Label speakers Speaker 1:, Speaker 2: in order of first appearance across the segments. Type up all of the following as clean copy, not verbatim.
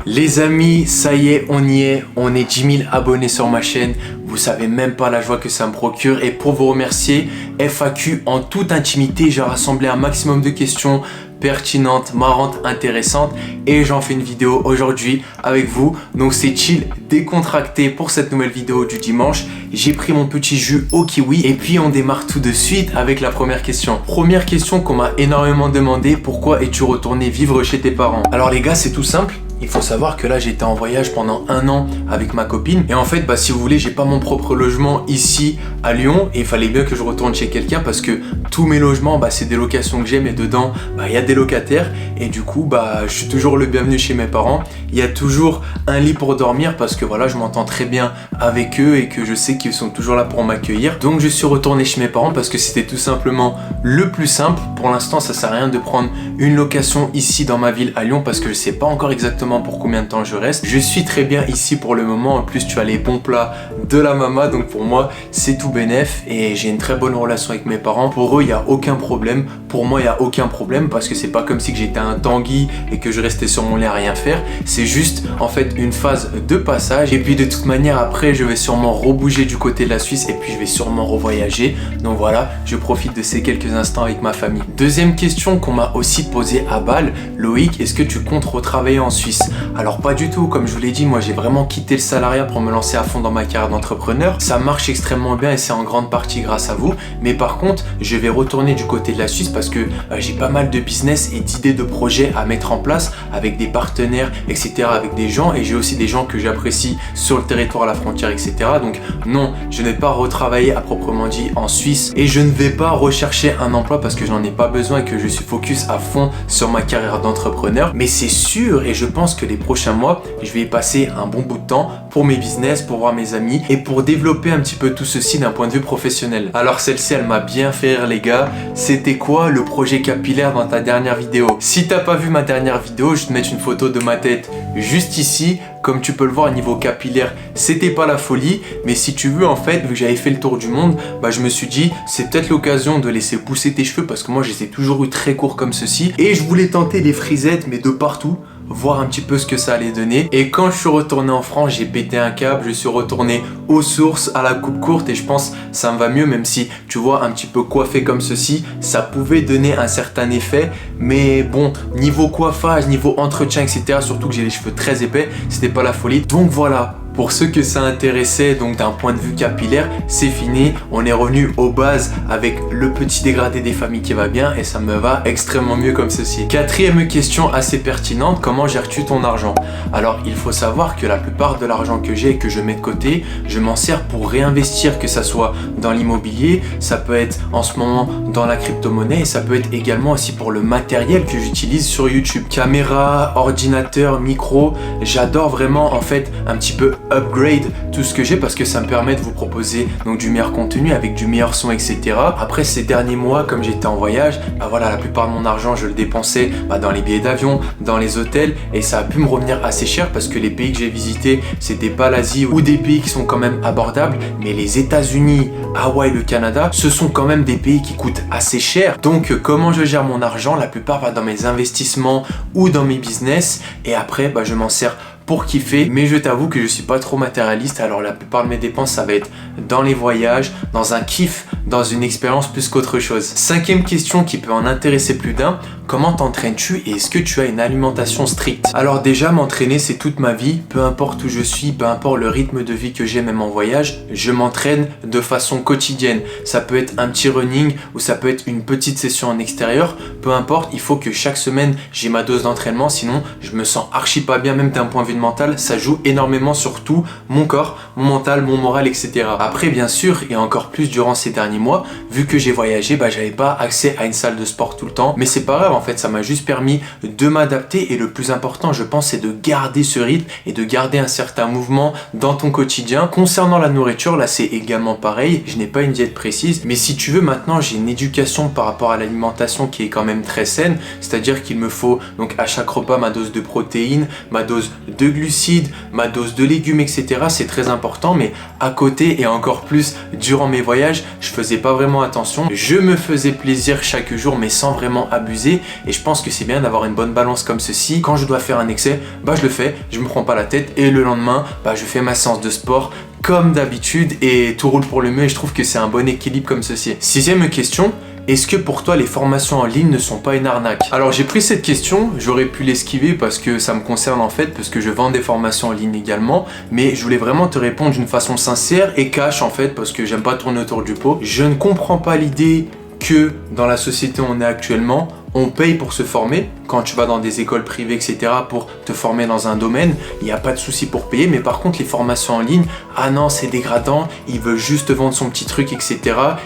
Speaker 1: Les amis, ça y est, on y est. On est 10 000 abonnés sur ma chaîne. Vous savez même pas la joie que ça me procure. Et pour vous remercier, FAQ en toute intimité, j'ai rassemblé un maximum de questions pertinentes, marrantes, intéressantes. Et j'en fais une vidéo aujourd'hui avec vous. Donc c'est chill, décontracté pour cette nouvelle vidéo du dimanche. J'ai pris mon petit jus au kiwi. Et puis on démarre tout de suite avec la première question. Première question qu'on m'a énormément demandé. Pourquoi es-tu retourné vivre chez tes parents? Alors les gars, c'est tout simple. Il faut savoir que là j'étais en voyage pendant 1 an avec ma copine et en fait si vous voulez j'ai pas mon propre logement ici à Lyon et il fallait bien que je retourne chez quelqu'un parce que tous mes logements c'est des locations que j'ai mais dedans il y a des locataires et du coup je suis toujours le bienvenu chez mes parents. Il y a toujours un lit pour dormir parce que voilà je m'entends très bien avec eux et que je sais qu'ils sont toujours là pour m'accueillir. Donc je suis retourné chez mes parents parce que c'était tout simplement le plus simple. Pour l'instant ça sert à rien de prendre une location ici dans ma ville à Lyon parce que je sais pas encore exactement pour combien de temps je reste. Je suis très bien ici pour le moment. En plus, tu as les bons plats de la maman. Donc pour moi, c'est tout bénef. Et j'ai une très bonne relation avec mes parents. Pour eux, il n'y a aucun problème. Pour moi, il n'y a aucun problème parce que c'est pas comme si j'étais un Tanguy et que je restais sur mon lit à rien faire. C'est juste en fait une phase de passage. Et puis de toute manière, après, je vais sûrement rebouger du côté de la Suisse et puis je vais sûrement revoyager. Donc voilà, je profite de ces quelques instants avec ma famille. Deuxième question qu'on m'a aussi posée à Bâle. Loïc, est-ce que tu comptes retravailler en Suisse? Alors pas du tout, comme je vous l'ai dit, moi j'ai vraiment quitté le salariat pour me lancer à fond dans ma carrière d'entrepreneur. Ça marche extrêmement bien et c'est en grande partie grâce à vous. Mais par contre, je vais retourner du côté de la Suisse parce que j'ai pas mal de business et d'idées de projets à mettre en place avec des partenaires, etc. avec des gens et j'ai aussi des gens que j'apprécie sur le territoire, à la frontière, etc. Donc non, je ne vais pas retravailler à proprement dit en Suisse et je ne vais pas rechercher un emploi parce que je n'en ai pas besoin et que je suis focus à fond sur ma carrière d'entrepreneur. Mais c'est sûr et je pense que les prochains mois, je vais y passer un bon bout de temps pour mes business, pour voir mes amis et pour développer un petit peu tout ceci d'un point de vue professionnel. Alors celle-ci, elle m'a bien fait rire les gars. C'était quoi le projet capillaire dans ta dernière vidéo? Si t'as pas vu ma dernière vidéo, je vais te mettre une photo de ma tête juste ici. Comme tu peux le voir au niveau capillaire, c'était pas la folie. Mais si tu veux en fait, vu que j'avais fait le tour du monde, je me suis dit c'est peut-être l'occasion de laisser pousser tes cheveux parce que moi je les ai toujours eu très courts comme ceci. Et je voulais tenter des frisettes mais de partout, voir un petit peu ce que ça allait donner. Et quand je suis retourné en France, j'ai pété un câble, je suis retourné aux sources, à la coupe courte et je pense ça me va mieux, même si tu vois un petit peu coiffé comme ceci, ça pouvait donner un certain effet. Mais bon, niveau coiffage, niveau entretien, etc., surtout que j'ai les cheveux très épais, c'était pas la folie. Donc voilà. Pour ceux que ça intéressait, donc d'un point de vue capillaire, c'est fini. On est revenu aux bases avec le petit dégradé des familles qui va bien et ça me va extrêmement mieux comme ceci. Quatrième question assez pertinente, comment gères-tu ton argent? Alors il faut savoir que la plupart de l'argent que j'ai et que je mets de côté, je m'en sers pour réinvestir, que ça soit dans l'immobilier, ça peut être en ce moment dans la crypto-monnaie et ça peut être également aussi pour le matériel que j'utilise sur YouTube. Caméra, ordinateur, micro, j'adore vraiment en fait un petit peu upgrade tout ce que j'ai parce que ça me permet de vous proposer donc du meilleur contenu avec du meilleur son, etc. Après ces derniers mois, comme j'étais en voyage, voilà, la plupart de mon argent je le dépensais dans les billets d'avion, dans les hôtels et ça a pu me revenir assez cher parce que les pays que j'ai visités c'était pas l'Asie ou des pays qui sont quand même abordables, mais les États-Unis, Hawaï, le Canada, ce sont quand même des pays qui coûtent assez cher. Donc comment je gère mon argent? La plupart va dans mes investissements ou dans mes business et après je m'en sers pour kiffer, mais je t'avoue que je suis pas trop matérialiste. Alors la plupart de mes dépenses ça va être dans les voyages, dans un kiff, dans une expérience plus qu'autre chose. Cinquième question qui peut en intéresser plus d'un, comment t'entraînes-tu et est-ce que tu as une alimentation stricte? Alors déjà m'entraîner c'est toute ma vie, peu importe où je suis, peu importe le rythme de vie que j'ai même en voyage, je m'entraîne de façon quotidienne. Ça peut être un petit running ou ça peut être une petite session en extérieur, peu importe, il faut que chaque semaine j'ai ma dose d'entraînement, sinon je me sens archi pas bien même d'un point de vue mental, ça joue énormément sur tout mon corps, mon mental, mon moral, etc. Après bien sûr et encore plus durant ces derniers mois, vu que j'ai voyagé, j'avais pas accès à une salle de sport tout le temps, mais c'est pas grave en fait, ça m'a juste permis de m'adapter et le plus important je pense c'est de garder ce rythme et de garder un certain mouvement dans ton quotidien. Concernant la nourriture, là c'est également pareil, je n'ai pas une diète précise, mais si tu veux maintenant j'ai une éducation par rapport à l'alimentation qui est quand même très saine, c'est-à-dire qu'il me faut donc à chaque repas ma dose de protéines, ma dose de glucides, ma dose de légumes, etc. C'est très important, mais à côté et encore plus durant mes voyages, je faisais pas vraiment attention. Je me faisais plaisir chaque jour, mais sans vraiment abuser. Et je pense que c'est bien d'avoir une bonne balance comme ceci. Quand je dois faire un excès, je le fais, je me prends pas la tête et le lendemain, je fais ma séance de sport comme d'habitude et tout roule pour le mieux. Et je trouve que c'est un bon équilibre comme ceci. Sixième question. Est-ce que pour toi les formations en ligne ne sont pas une arnaque? Alors j'ai pris cette question, j'aurais pu l'esquiver parce que ça me concerne en fait, parce que je vends des formations en ligne également, mais je voulais vraiment te répondre d'une façon sincère et cash en fait, parce que j'aime pas tourner autour du pot. Je ne comprends pas l'idée que dans la société où on est actuellement, on paye pour se former. Quand tu vas dans des écoles privées, etc., pour te former dans un domaine, il n'y a pas de souci pour payer. Mais par contre, les formations en ligne, ah non, c'est dégradant, il veut juste vendre son petit truc, etc.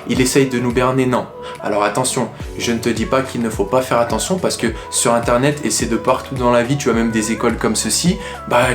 Speaker 1: Il essaye de nous berner, non. Alors attention, je ne te dis pas qu'il ne faut pas faire attention parce que sur Internet, et c'est de partout dans la vie, tu as même des écoles comme ceci,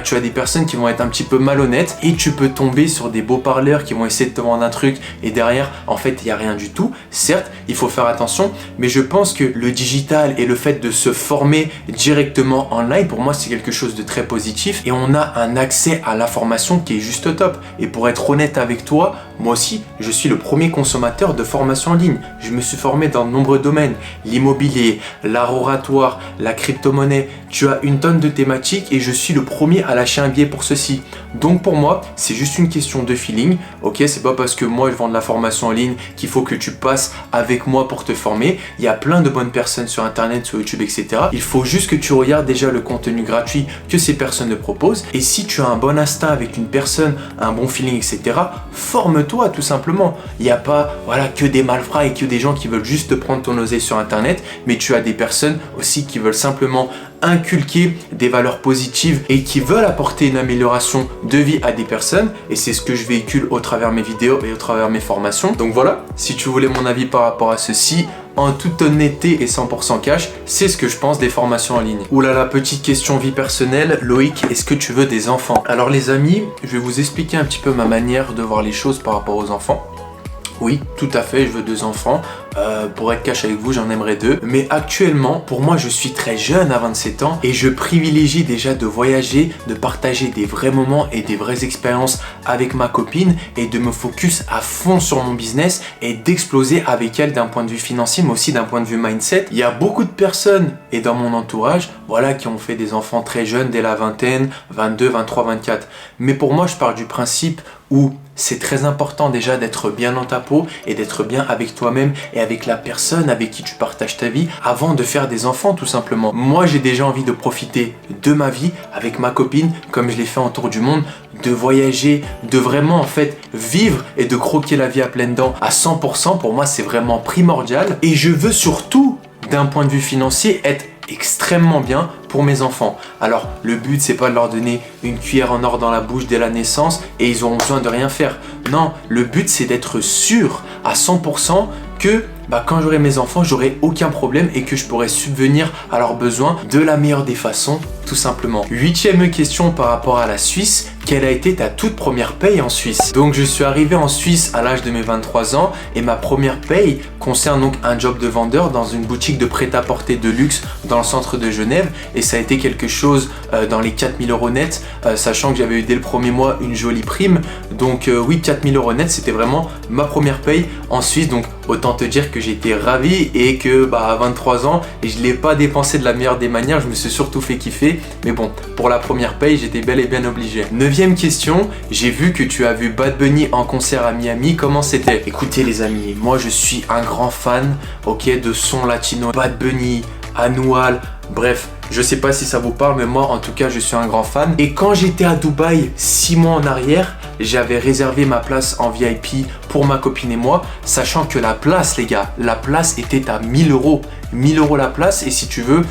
Speaker 1: tu as des personnes qui vont être un petit peu malhonnêtes et tu peux tomber sur des beaux parleurs qui vont essayer de te vendre un truc et derrière, en fait, il n'y a rien du tout. Certes, il faut faire attention, mais je pense que le digital et le fait de se former directement online, pour moi, c'est quelque chose de très positif et on a un accès à l'information qui est juste top. Et pour être honnête avec toi, moi aussi, je suis le premier consommateur de formation en ligne. Je me suis formé dans de nombreux domaines, l'immobilier, l'art oratoire, la crypto-monnaie. Tu as une tonne de thématiques et je suis le premier à lâcher un billet pour ceci. Donc pour moi, c'est juste une question de feeling. Ok, c'est pas parce que moi je vends de la formation en ligne qu'il faut que tu passes avec moi pour te former. Il y a plein de bonnes personnes sur Internet, sur YouTube, etc. Il faut juste que tu regardes déjà le contenu gratuit que ces personnes te proposent. Et si tu as un bon instinct avec une personne, un bon feeling, etc., forme-toi tout simplement. Il n'y a pas que des malfrats et que des gens qui veulent juste te prendre ton oseille sur Internet, mais tu as des personnes aussi qui veulent simplement inculquer des valeurs positives et qui veulent apporter une amélioration de vie à des personnes, et c'est ce que je véhicule au travers mes vidéos et au travers mes formations. Donc voilà, si tu voulais mon avis par rapport à ceci, en toute honnêteté et 100% cash, c'est ce que je pense des formations en ligne. Ouh là là, petite question vie personnelle, Loïc, est-ce que tu veux des enfants? Alors les amis, je vais vous expliquer un petit peu ma manière de voir les choses par rapport aux enfants. Oui, tout à fait, je veux 2 enfants. Pour être cash avec vous, j'en aimerais 2. Mais actuellement, pour moi, je suis très jeune à 27 ans et je privilégie déjà de voyager, de partager des vrais moments et des vraies expériences avec ma copine et de me focus à fond sur mon business et d'exploser avec elle d'un point de vue financier, mais aussi d'un point de vue mindset. Il y a beaucoup de personnes et dans mon entourage, qui ont fait des enfants très jeunes dès la vingtaine, 22, 23, 24. Mais pour moi, je pars du principe où c'est très important déjà d'être bien dans ta peau et d'être bien avec toi-même et avec la personne avec qui tu partages ta vie avant de faire des enfants tout simplement. Moi j'ai déjà envie de profiter de ma vie avec ma copine comme je l'ai fait en tour du monde, de voyager, de vraiment en fait vivre et de croquer la vie à pleines dents à 100%. Pour moi c'est vraiment primordial et je veux surtout d'un point de vue financier être extrêmement bien pour mes enfants. Alors le but c'est pas de leur donner une cuillère en or dans la bouche dès la naissance et ils auront besoin de rien faire. Non, le but c'est d'être sûr à 100% que quand j'aurai mes enfants, j'aurai aucun problème et que je pourrai subvenir à leurs besoins de la meilleure des façons, tout simplement. 8e question par rapport à la Suisse. Quelle a été ta toute première paye en Suisse? Donc je suis arrivé en Suisse à l'âge de mes 23 ans et ma première paye concerne donc un job de vendeur dans une boutique de prêt-à-porter de luxe dans le centre de Genève et ça a été quelque chose dans les 4 000 € net, sachant que j'avais eu dès le premier mois une jolie prime. Donc oui, 4 000 € net, c'était vraiment ma première paye en Suisse. Donc autant te dire que j'étais ravi et que à 23 ans, je ne l'ai pas dépensé de la meilleure des manières, je me suis surtout fait kiffer. Mais bon, pour la première paye, j'étais bel et bien obligé. 9e question, j'ai vu que tu as vu Bad Bunny en concert à Miami, comment c'était? Écoutez les amis, moi je suis un grand fan de son latino, Bad Bunny, Anual, bref, je sais pas si ça vous parle, mais moi en tout cas je suis un grand fan. Et quand j'étais à Dubaï 6 mois en arrière, j'avais réservé ma place en VIP pour ma copine et moi, sachant que la place, les gars, la place était à 1 000 €. 1 000 € la place, et si tu veux,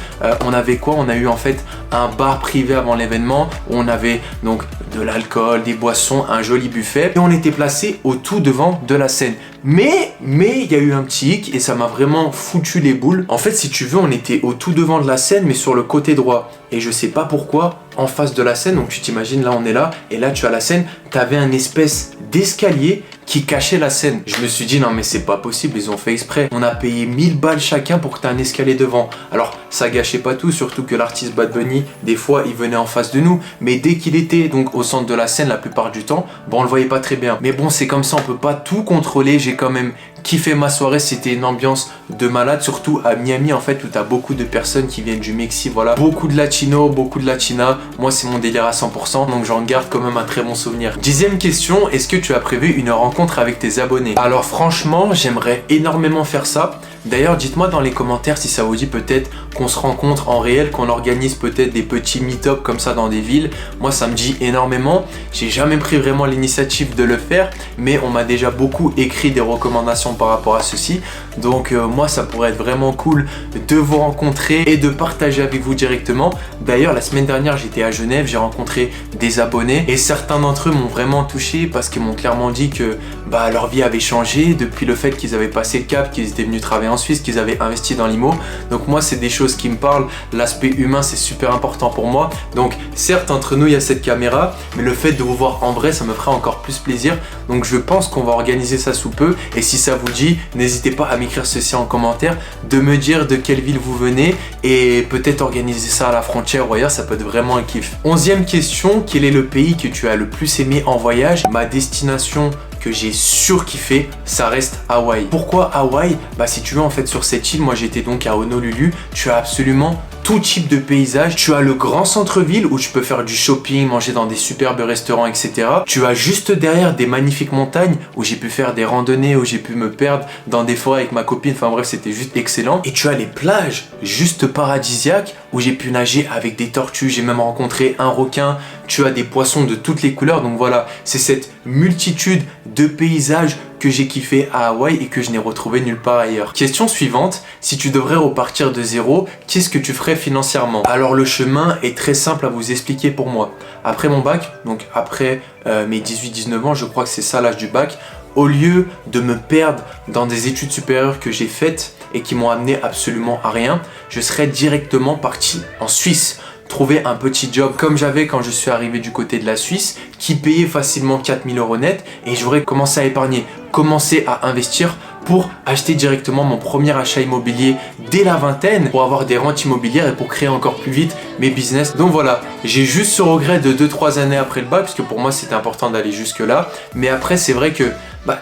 Speaker 1: on avait quoi? On a eu en fait un bar privé avant l'événement où on avait donc de l'alcool, des boissons, un joli buffet et on était placé au tout devant de la scène. Mais il y a eu un petit hic et ça m'a vraiment foutu les boules. En fait, si tu veux, on était au tout devant de la scène mais sur le côté droit. Et je sais pas pourquoi, en face de la scène, donc tu t'imagines, là on est là, et là tu as la scène, tu avais un espèce d'escalier qui cachait la scène. Je me suis dit non mais c'est pas possible, ils ont fait exprès. On a payé 1000 balles chacun pour que tu aies un escalier devant. Alors ça gâchait pas tout, surtout que l'artiste Bad Bunny, des fois il venait en face de nous, mais dès qu'il était donc au centre de la scène la plupart du temps, bon on le voyait pas très bien. Mais bon c'est comme ça, on peut pas tout contrôler. J'ai quand même kiffé ma soirée, c'était une ambiance de malade, surtout à Miami en fait où t'as beaucoup de personnes qui viennent du Mexique, voilà, beaucoup de latinos, beaucoup de latinas. Moi c'est mon délire à 100%, donc j'en garde quand même un très bon souvenir. 10e question, est-ce que tu as prévu une rencontre avec tes abonnés? Alors franchement j'aimerais énormément faire ça. D'ailleurs dites-moi dans les commentaires si ça vous dit peut-être qu'on se rencontre en réel, qu'on organise peut-être des petits meet-up comme ça dans des villes. Moi ça me dit énormément, j'ai jamais pris vraiment l'initiative de le faire, mais on m'a déjà beaucoup écrit des recommandations par rapport à ceci, donc moi ça pourrait être vraiment cool de vous rencontrer et de partager avec vous directement. D'ailleurs la semaine dernière j'étais à Genève, j'ai rencontré des abonnés et certains d'entre eux m'ont vraiment touché parce qu'ils m'ont clairement dit que leur vie avait changé depuis le fait qu'ils avaient passé le cap, qu'ils étaient venus travailler en Suisse, qu'ils avaient investi dans l'IMO. Donc moi c'est des choses qui me parlent, l'aspect humain c'est super important pour moi. Donc certes entre nous il y a cette caméra, mais le fait de vous voir en vrai ça me ferait encore plus plaisir. Donc je pense qu'on va organiser ça sous peu, et si ça vous dit, n'hésitez pas à m'écrire ceci en commentaire, de me dire de quelle ville vous venez et peut-être organiser ça à la frontière ou ailleurs, ça peut être vraiment un kiff. 11e question, quel est le pays que tu as le plus aimé en voyage? Ma destination que j'ai surkiffé, ça reste Hawaï. Pourquoi Hawaï? Si tu veux en fait sur cette île, moi j'étais donc à Honolulu, tu as absolument tout type de paysage. Tu as le grand centre-ville où tu peux faire du shopping, manger dans des superbes restaurants, etc. Tu as juste derrière des magnifiques montagnes où j'ai pu faire des randonnées, où j'ai pu me perdre dans des forêts avec ma copine. Enfin bref, c'était juste excellent. Et tu as les plages juste paradisiaques où j'ai pu nager avec des tortues. J'ai même rencontré un requin. Tu as des poissons de toutes les couleurs. Donc voilà, c'est cette multitude de paysages que j'ai kiffé à Hawaï et que je n'ai retrouvé nulle part ailleurs. Question suivante, si tu devrais repartir de zéro, qu'est-ce que tu ferais financièrement? Alors le chemin est très simple à vous expliquer pour moi. Après mon bac, donc après mes 18-19 ans, je crois que c'est ça l'âge du bac, au lieu de me perdre dans des études supérieures que j'ai faites et qui m'ont amené absolument à rien, je serais directement parti en Suisse. Trouver un petit job comme j'avais quand je suis arrivé du côté de la Suisse qui payait facilement 4000 € net, et j'aurais commencé à épargner, commencer à investir pour acheter directement mon premier achat immobilier dès la vingtaine, pour avoir des rentes immobilières et pour créer encore plus vite mes business. Donc voilà, j'ai juste ce regret de 2-3 années après le bac, parce que pour moi c'était important d'aller jusque là, mais après c'est vrai que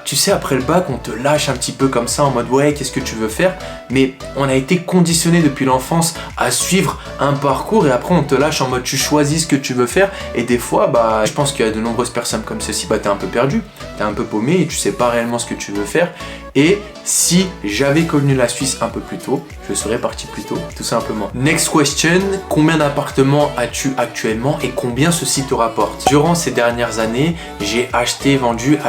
Speaker 1: tu sais, après le bac, on te lâche un petit peu comme ça en mode ouais, qu'est-ce que tu veux faire? Mais on a été conditionné depuis l'enfance à suivre un parcours, et après on te lâche en mode tu choisis ce que tu veux faire. Et des fois, je pense qu'il y a de nombreuses personnes comme ceci, t'es un peu perdu, t'es un peu paumé et tu sais pas réellement ce que tu veux faire. Et si j'avais connu la Suisse un peu plus tôt, je serais parti plus tôt, tout simplement. Next question, combien d'appartements as-tu actuellement et combien ceci te rapporte? Durant ces dernières années, j'ai acheté, vendu.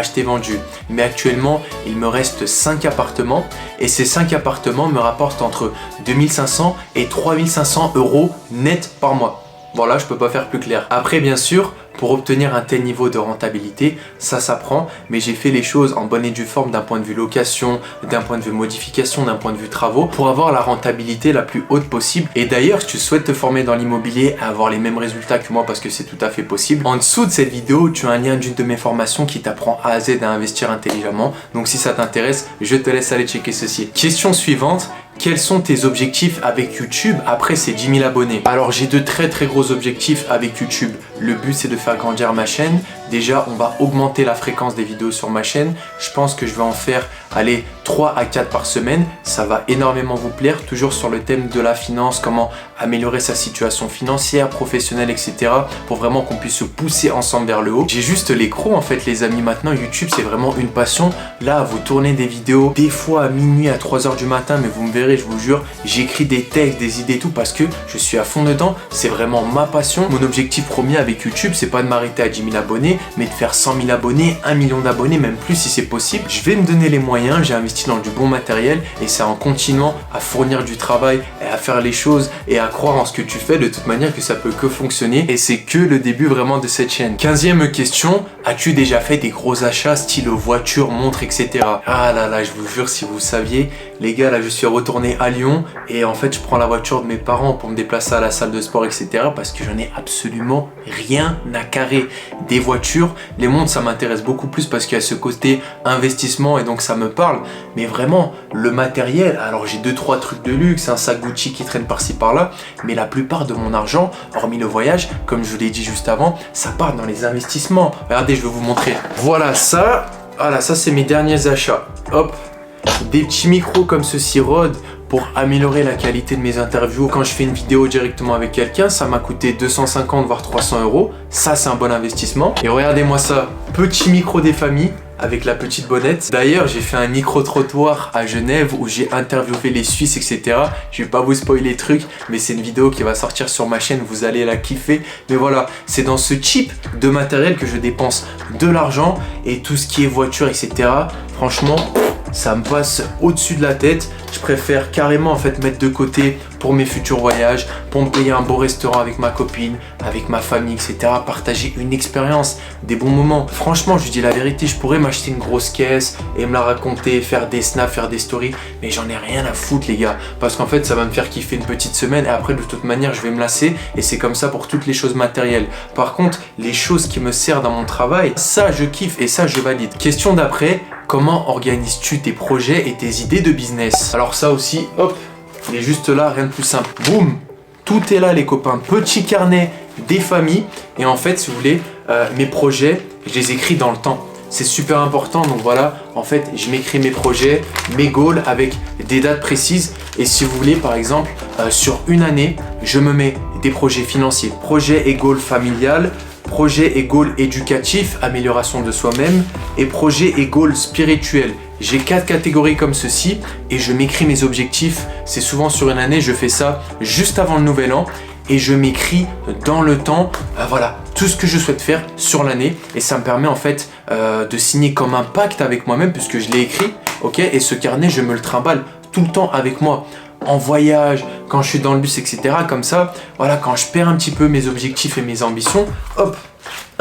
Speaker 1: Mais actuellement, il me reste 5 appartements, et ces 5 appartements me rapportent entre 2500 et 3500 € net par mois. Voilà, je peux pas faire plus clair. Après, bien sûr, pour obtenir un tel niveau de rentabilité, ça s'apprend, mais j'ai fait les choses en bonne et due forme d'un point de vue location, d'un point de vue modification, d'un point de vue travaux, pour avoir la rentabilité la plus haute possible. Et d'ailleurs, si tu souhaites te former dans l'immobilier et avoir les mêmes résultats que moi, parce que c'est tout à fait possible, en dessous de cette vidéo, tu as un lien d'une de mes formations qui t'apprend A à Z à investir intelligemment. Donc si ça t'intéresse, je te laisse aller checker ceci. Question suivante. Quels sont tes objectifs avec YouTube après ces 10 000 abonnés? Alors j'ai de très gros objectifs avec YouTube. Le but c'est de faire grandir ma chaîne. Déjà on va augmenter la fréquence des vidéos sur ma chaîne. Je pense que je vais en faire 3 à 4 par semaine. Ça va énormément vous plaire. Toujours sur le thème de la finance, comment améliorer sa situation financière, professionnelle, etc. Pour vraiment qu'on puisse se pousser ensemble vers le haut. J'ai juste les crocs en fait les amis. Maintenant YouTube c'est vraiment une passion. Là vous tournez des vidéos des fois à minuit, à 3 h du matin, mais vous me verrez, je vous jure, j'écris des textes, des idées, tout, parce que je suis à fond dedans. C'est vraiment ma passion. Mon objectif premier avec YouTube, c'est pas de m'arrêter à 10 000 abonnés, mais de faire 100 000 abonnés, 1 million d'abonnés, même plus si c'est possible. Je vais me donner les moyens, j'ai investi dans du bon matériel, et c'est en continuant à fournir du travail et à faire les choses et à croire en ce que tu fais de toute manière que ça peut que fonctionner, et c'est que le début vraiment de cette chaîne. 15e question, as-tu déjà fait des gros achats style voitures, montres, etc. Ah là là, je vous jure, si vous saviez les gars, là je suis retourné à Lyon et en fait je prends la voiture de mes parents pour me déplacer à la salle de sport, etc. parce que j'en ai absolument rien à carrer. Des voitures, les montres ça m'intéresse beaucoup plus parce qu'il y a ce côté investissement et donc ça me parle. Mais vraiment, le matériel, alors j'ai 2-3 trucs de luxe, un sac Gucci qui traîne par-ci par-là, mais la plupart de mon argent, hormis le voyage, comme je vous l'ai dit juste avant, ça part dans les investissements. Regardez, je vais vous montrer. Voilà ça c'est mes derniers achats. Hop, des petits micros comme ceci Rode pour améliorer la qualité de mes interviews. Quand je fais une vidéo directement avec quelqu'un, ça m'a coûté 250 voire 300 euros. Ça, c'est un bon investissement. Et regardez-moi ça, petit micro des familles avec la petite bonnette. D'ailleurs, j'ai fait un micro-trottoir à Genève où j'ai interviewé les Suisses, etc. Je vais pas vous spoiler les trucs, mais c'est une vidéo qui va sortir sur ma chaîne, vous allez la kiffer. Mais voilà, c'est dans ce type de matériel que je dépense de l'argent et tout ce qui est voiture, etc. Franchement, ça me passe au-dessus de la tête. Je préfère carrément en fait mettre de côté pour mes futurs voyages, pour me payer un beau restaurant avec ma copine, avec ma famille, etc. Partager une expérience, des bons moments. Franchement, je dis la vérité, je pourrais m'acheter une grosse caisse et me la raconter, faire des snaps, faire des stories, mais j'en ai rien à foutre les gars. Parce qu'en fait, ça va me faire kiffer une petite semaine et après de toute manière, je vais me lasser et c'est comme ça pour toutes les choses matérielles. Par contre, les choses qui me servent dans mon travail, ça je kiffe et ça je valide. Question d'après, comment organises-tu tes projets et tes idées de business? Alors ça aussi, hop, il est juste là, rien de plus simple. Boum, tout est là les copains. Petit carnet des familles. Et en fait, si vous voulez, mes projets, je les écris dans le temps. C'est super important. Donc voilà, en fait, je m'écris mes projets, mes goals avec des dates précises. Et si vous voulez, par exemple, sur une année, je me mets des projets financiers, projet et goal familial, projet et goal éducatif, amélioration de soi-même et projet et goal spirituel. J'ai 4 catégories comme ceci et je m'écris mes objectifs. C'est souvent sur une année, je fais ça juste avant le nouvel an et je m'écris dans le temps, voilà, tout ce que je souhaite faire sur l'année et ça me permet en fait de signer comme un pacte avec moi-même puisque je l'ai écrit, ok, et ce carnet, je me le trimballe tout le temps avec moi. En voyage, quand je suis dans le bus, etc. Comme ça, voilà, quand je perds un petit peu mes objectifs et mes ambitions, hop,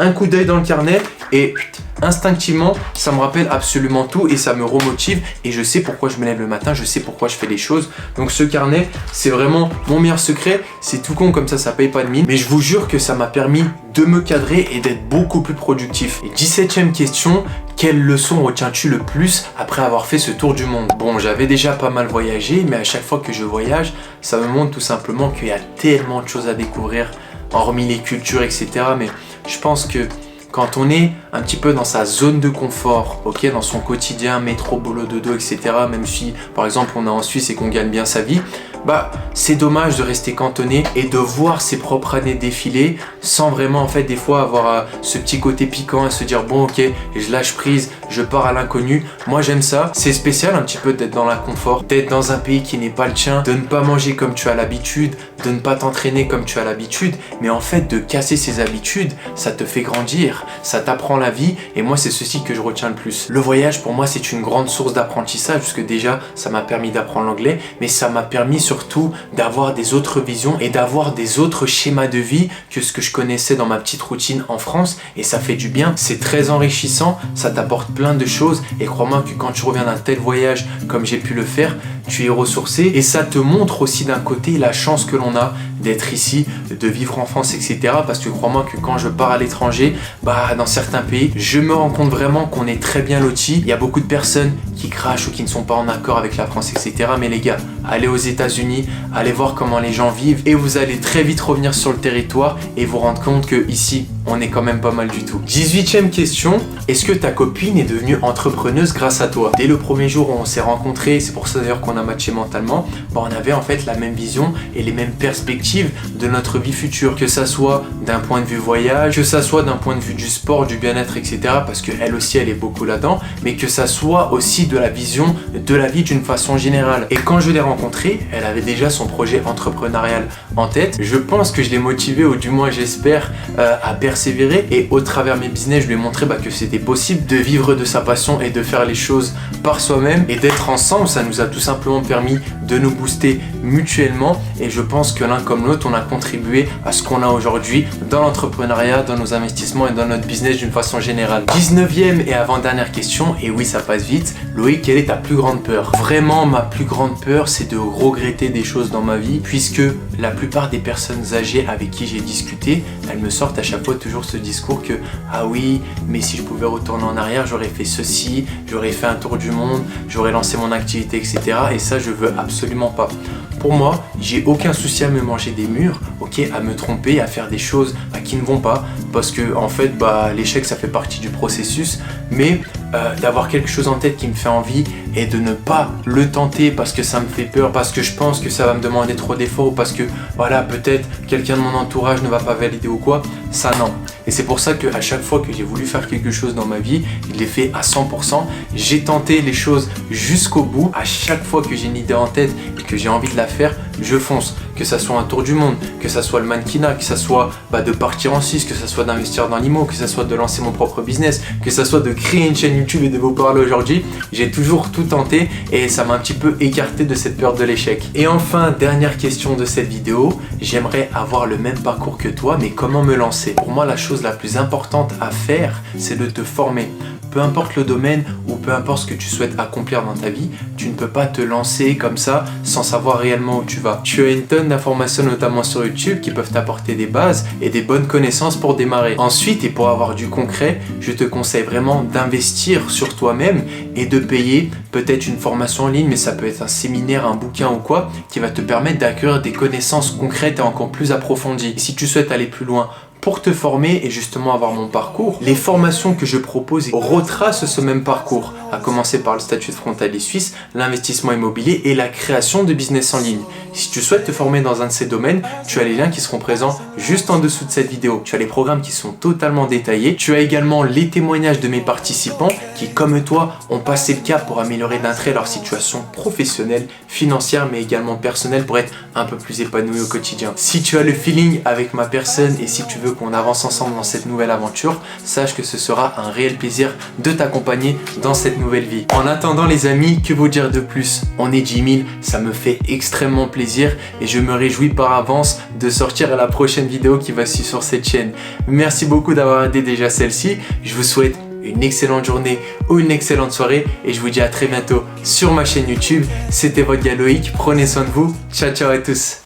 Speaker 1: un coup d'œil dans le carnet et instinctivement, ça me rappelle absolument tout et ça me remotive et je sais pourquoi je me lève le matin, je sais pourquoi je fais les choses. Donc ce carnet, c'est vraiment mon meilleur secret. C'est tout con comme ça paye pas de mine. Mais je vous jure que ça m'a permis de me cadrer et d'être beaucoup plus productif. Et 17e question, quelle leçon retiens-tu le plus après avoir fait ce tour du monde? Bon, j'avais déjà pas mal voyagé, mais à chaque fois que je voyage, ça me montre tout simplement qu'il y a tellement de choses à découvrir, hormis les cultures, etc. Mais je pense que quand on est un petit peu dans sa zone de confort, ok, dans son quotidien, métro, boulot, dodo, etc., même si par exemple on est en Suisse et qu'on gagne bien sa vie, bah c'est dommage de rester cantonné et de voir ses propres années défiler sans vraiment en fait des fois avoir ce petit côté piquant et se dire bon ok, je lâche prise, je pars à l'inconnu. Moi j'aime ça, c'est spécial un petit peu d'être dans l'inconfort, d'être dans un pays qui n'est pas le tien, de ne pas manger comme tu as l'habitude, de ne pas t'entraîner comme tu as l'habitude, mais en fait de casser ses habitudes, ça te fait grandir, ça t'apprend la vie et moi c'est ceci que je retiens le plus. Le voyage pour moi c'est une grande source d'apprentissage puisque déjà ça m'a permis d'apprendre l'anglais, mais ça m'a permis surtout d'avoir des autres visions et d'avoir des autres schémas de vie que ce que je connaissais dans ma petite routine en France et ça fait du bien, c'est très enrichissant, ça t'apporte plein de choses et crois-moi que quand tu reviens d'un tel voyage comme j'ai pu le faire, tu es ressourcé et ça te montre aussi d'un côté la chance que l'on a d'être ici, de vivre en France, etc. Parce que crois-moi que quand je pars à l'étranger, bah dans certains pays, je me rends compte vraiment qu'on est très bien lotis. Il y a beaucoup de personnes qui crachent ou qui ne sont pas en accord avec la France, etc. Mais les gars, allez aux États-Unis, allez voir comment les gens vivent et vous allez très vite revenir sur le territoire et vous rendre compte que ici, on est quand même pas mal du tout. 18e question, est-ce que ta copine est devenue entrepreneuse grâce à toi? Dès le premier jour où on s'est rencontrés, c'est pour ça d'ailleurs qu'on a matché mentalement, bah on avait en fait la même vision et les mêmes perspectives de notre vie future, que ça soit d'un point de vue voyage, que ça soit d'un point de vue du sport, du bien-être, etc. parce qu'elle aussi elle est beaucoup là-dedans, mais que ça soit aussi de la vision de la vie d'une façon générale. Et quand je l'ai rencontrée, elle avait déjà son projet entrepreneurial en tête. Je pense que je l'ai motivée, ou du moins j'espère, à persévérer et au travers mes business, je lui ai montré que c'était possible de vivre de sa passion et de faire les choses par soi-même et d'être ensemble. Ça nous a tout simplement permis de nous booster mutuellement et je pense que l'un comme l'autre, on a contribué à ce qu'on a aujourd'hui dans l'entrepreneuriat, dans nos investissements et dans notre business d'une façon générale. 19e et avant-dernière question, et oui ça passe vite, Loïc, quelle est ta plus grande peur? Vraiment, ma plus grande peur, c'est de regretter des choses dans ma vie, puisque la plupart des personnes âgées avec qui j'ai discuté, elles me sortent à chaque fois toujours ce discours que ah oui, mais si je pouvais retourner en arrière, j'aurais fait ceci, j'aurais fait un tour du monde, j'aurais lancé mon activité, etc. Et ça, je veux absolument pas. Pour moi, j'ai aucun souci à me manger des murs, ok, à me tromper, à faire des choses qui ne vont pas, parce que en fait, l'échec ça fait partie du processus, mais d'avoir quelque chose en tête qui me fait envie et de ne pas le tenter parce que ça me fait peur, parce que je pense que ça va me demander trop d'efforts ou parce que voilà, peut-être quelqu'un de mon entourage ne va pas valider ou quoi, ça non. Et c'est pour ça qu'à chaque fois que j'ai voulu faire quelque chose dans ma vie, je l'ai fait à 100%. J'ai tenté les choses jusqu'au bout. À chaque fois que j'ai une idée en tête et que j'ai envie de la faire, je fonce. Que ça soit un tour du monde, que ça soit le mannequinat, que ça soit de partir en Suisse, que ça soit d'investir dans l'IMO, que ça soit de lancer mon propre business, que ça soit de créer une chaîne YouTube et de vous parler aujourd'hui. J'ai toujours tout tenté et ça m'a un petit peu écarté de cette peur de l'échec. Et enfin, dernière question de cette vidéo, j'aimerais avoir le même parcours que toi, mais comment me lancer? Pour moi, la chose la plus importante à faire, c'est de te former. Peu importe le domaine ou peu importe ce que tu souhaites accomplir dans ta vie, tu ne peux pas te lancer comme ça sans savoir réellement où tu vas. Tu as une tonne d'informations notamment sur YouTube qui peuvent t'apporter des bases et des bonnes connaissances pour démarrer. Ensuite, et pour avoir du concret, je te conseille vraiment d'investir sur toi-même et de payer peut-être une formation en ligne, mais ça peut être un séminaire, un bouquin ou quoi, qui va te permettre d'acquérir des connaissances concrètes et encore plus approfondies. Et si tu souhaites aller plus loin, pour te former et justement avoir mon parcours, les formations que je propose retracent ce même parcours, à commencer par le statut de frontalier suisse, l'investissement immobilier et la création de business en ligne. Si tu souhaites te former dans un de ces domaines, tu as les liens qui seront présents juste en dessous de cette vidéo. Tu as les programmes qui sont totalement détaillés. Tu as également les témoignages de mes participants qui, comme toi, ont passé le cap pour améliorer d'un trait leur situation professionnelle, financière, mais également personnelle pour être un peu plus épanoui au quotidien. Si tu as le feeling avec ma personne et si tu veux qu'on avance ensemble dans cette nouvelle aventure, sache que ce sera un réel plaisir de t'accompagner dans cette nouvelle vie. En attendant les amis, que vous dire de plus? On est 10 000, ça me fait extrêmement plaisir et je me réjouis par avance de sortir à la prochaine vidéo qui va suivre sur cette chaîne. Merci beaucoup d'avoir aidé déjà celle-ci. Je vous souhaite une excellente journée ou une excellente soirée et je vous dis à très bientôt sur ma chaîne YouTube. C'était votre gars Loïc, prenez soin de vous, ciao ciao à tous.